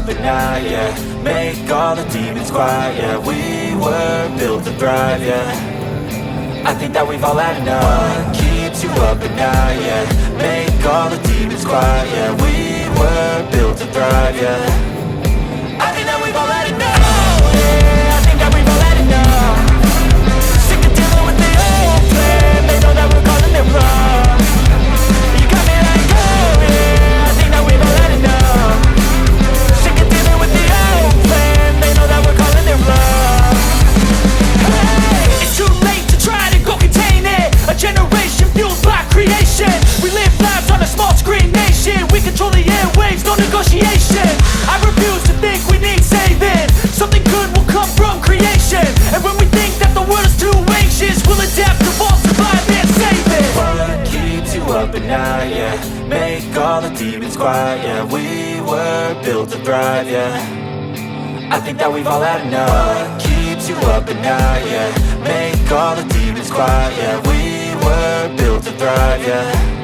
up at night, yeah. Make all the demons quiet, yeah. We were built to thrive, yeah. I think that we've all had enough. What keeps you up at night, yeah. Make all the demons quiet, yeah. We were built to thrive, yeah. I think that we've all had enough, yeah. I think that we've all had enough. Sick of dealing with the old plan. They know that we're calling it wrong. You got me like, oh yeah. I think that we've all had enough. Sick of dealing with the old plan. They know that we're calling it wrong. Hey, it's too late to try to go contain it. A generation fueled by creation. We live lives on a small screen nation. We control the airwaves, no negotiation. I refuse to think we need saving. Something good will come from creation. And when we think that the world is too anxious, we'll adapt, evolve, survive and save it. What keeps you up at night, yeah. Make all the demons quiet, yeah. We were built to thrive, yeah. I think that we've all had enough. What keeps you up at night, yeah. Make all the demons quiet, yeah. We were built to thrive, yeah.